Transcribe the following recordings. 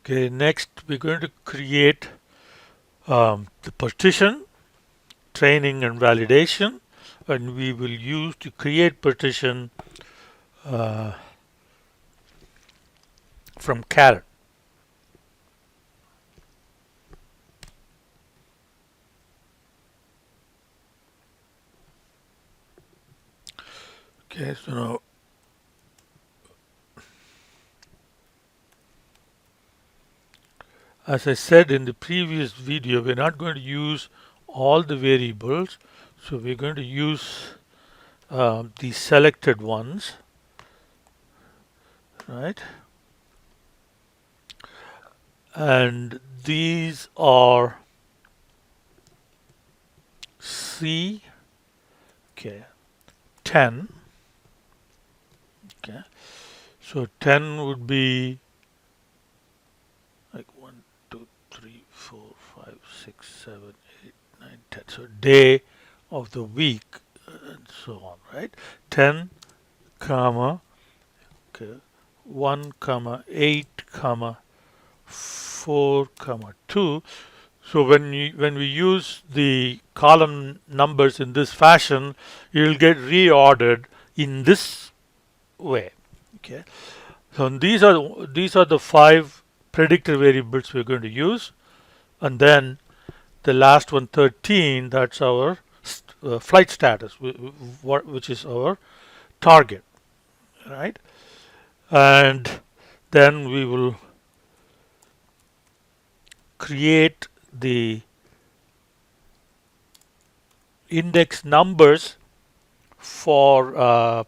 Okay, next we're going to create the partition, training and validation, and we will use to create partition uh, from caret. Okay, so now as I said in the previous video, we're not going to use all the variables, so we're going to use the selected ones, right? And these are C, okay, 10, okay. So 10 would be like 1, 2, 3, 4, 5, 6, 7, 8, 9, 10. So day of the week and so on, right? 10, comma, okay, 1, comma, 8, comma, 4, comma, 2. So when we use the column numbers in this fashion, you'll get reordered in this way. Okay. So these are the 5 predictor variables we're going to use, and then the last one, 13, that's our flight status, which is our target, right? And then we will create the index numbers for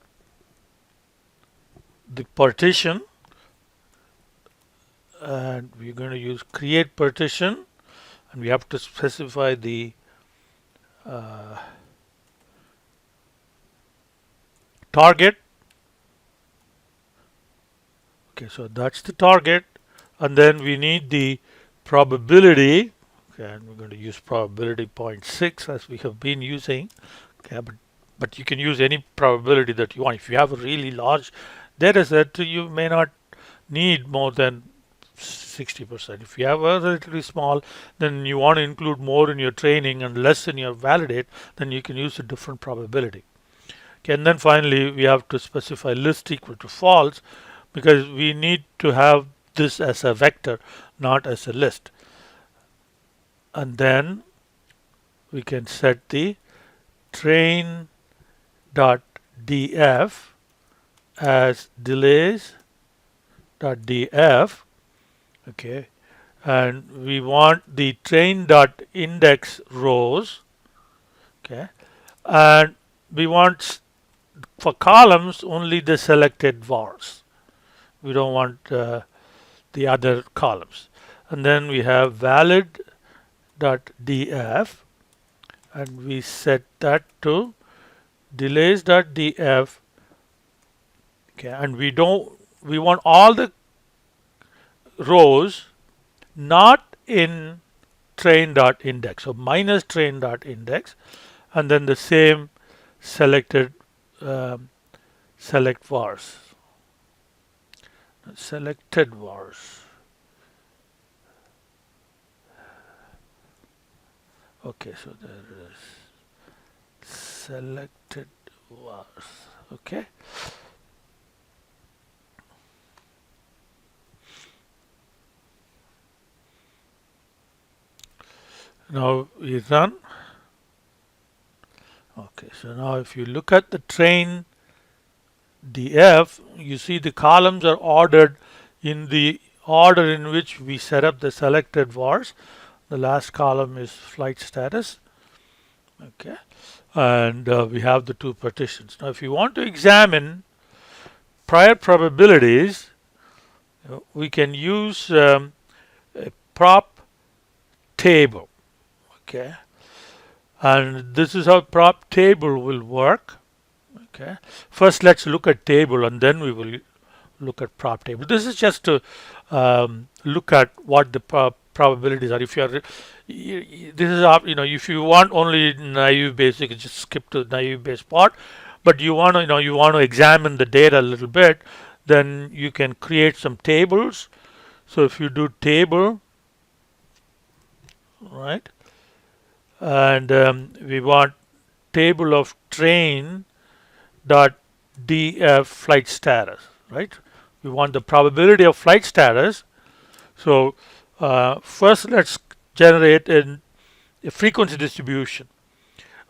the partition, and we're going to use create partition, and we have to specify the target. Okay, so that's the target, and then we need the probability. Okay, and we're going to use probability 0.6 as we have been using. Okay, but you can use any probability that you want. If you have a really large data set, you may not need more than 60%. If you have a relatively small, then you want to include more in your training and less in your validate, then you can use a different probability. Okay, and then finally we have to specify list equal to false, because we need to have this as a vector, not as a list. And then we can set the train.df as delays.df. Okay, and we want the train.index rows. Okay, and we want for columns only the selected vars. We don't want the other columns. And then we have valid.df, and we set that to delays.df. Okay, and we want all the rows not in train.index, so minus train.index, and then the same selected select vars, selected vars. Okay, so there is selected vars. Okay. Now we run. Okay, so now if you look at the train df, you see the columns are ordered in the order in which we set up the selected vars. The last column is flight status. Okay, and we have the 2 partitions. Now if you want to examine prior probabilities, we can use a prop table. Okay, and this is how prop table will work. Okay, first let's look at table, and then we will look at prop table. This is just to look at what the probabilities are. If you are, this is if you want only naive base, you can just skip to naive base part. But you want to you want to examine the data a little bit, then you can create some tables. So if you do table, right, and we want table of train dot df flight status, right? We want the probability of flight status. So first let's generate a frequency distribution.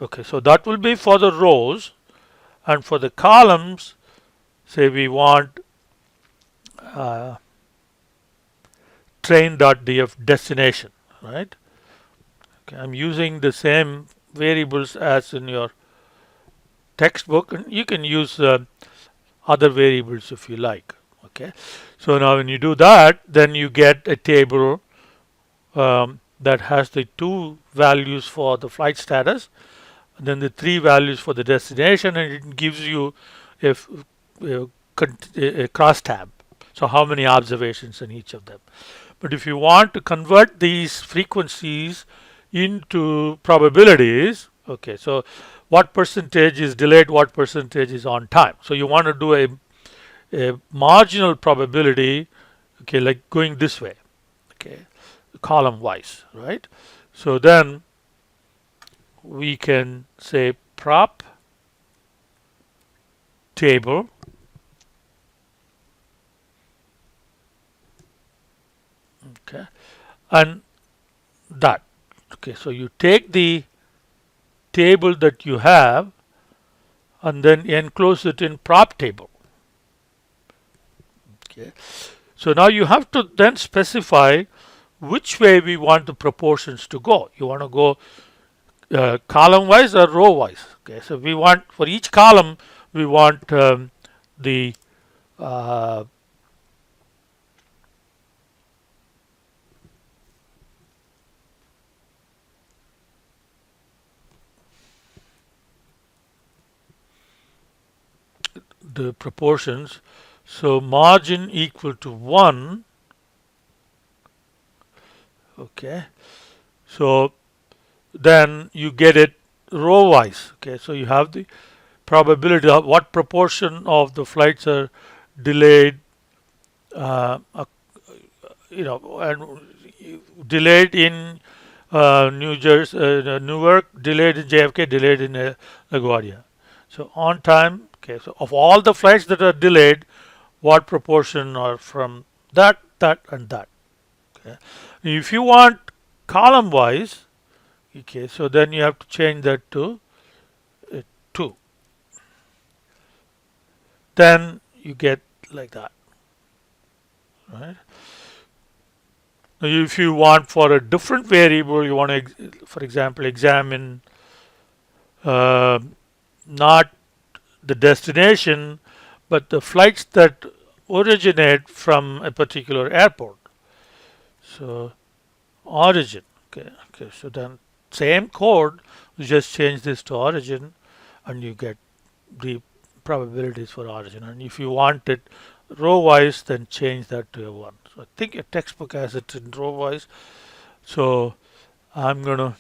Okay, so that will be for the rows, and for the columns, say we want uh, train.df destination, right? Okay, I'm using the same variables as in your textbook, and you can use other variables if you like. Okay, so now when you do that, then you get a table that has the 2 values for the flight status, and then the 3 values for the destination, and it gives you a, a, a cross tab. So how many observations in each of them. But if you want to convert these frequencies into probabilities, okay, so what percentage is delayed, what percentage is on time. So you want to do a marginal probability, okay, like going this way, okay, column wise, right? So then we can say prop table, okay, and that. Okay, so you take the table that you have and then enclose it in prop table. Okay, so now you have to then specify which way we want the proportions to go. You want to go column wise or row wise. Okay, so we want for each column we want the uh, the proportions. So margin equal to 1. Okay, so then you get it row wise. Okay, so you have the probability of what proportion of the flights are delayed, uh, and delayed in New Jersey, Newark, delayed in JFK, delayed in LaGuardia. So on time. Okay, so of all the flights that are delayed, what proportion are from that, and that. Okay, if you want column wise, okay, so then you have to change that to 2. Then you get like that, right? Now, if you want for a different variable, you want to, for example, examine uh, not the destination, but the flights that originate from a particular airport. So origin. Okay. So then same code, you just change this to origin, and you get the probabilities for origin. And if you want it row wise, then change that to a 1. So I think your textbook has it in row wise. So I'm going to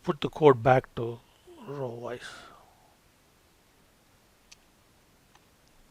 put the code back to row wise.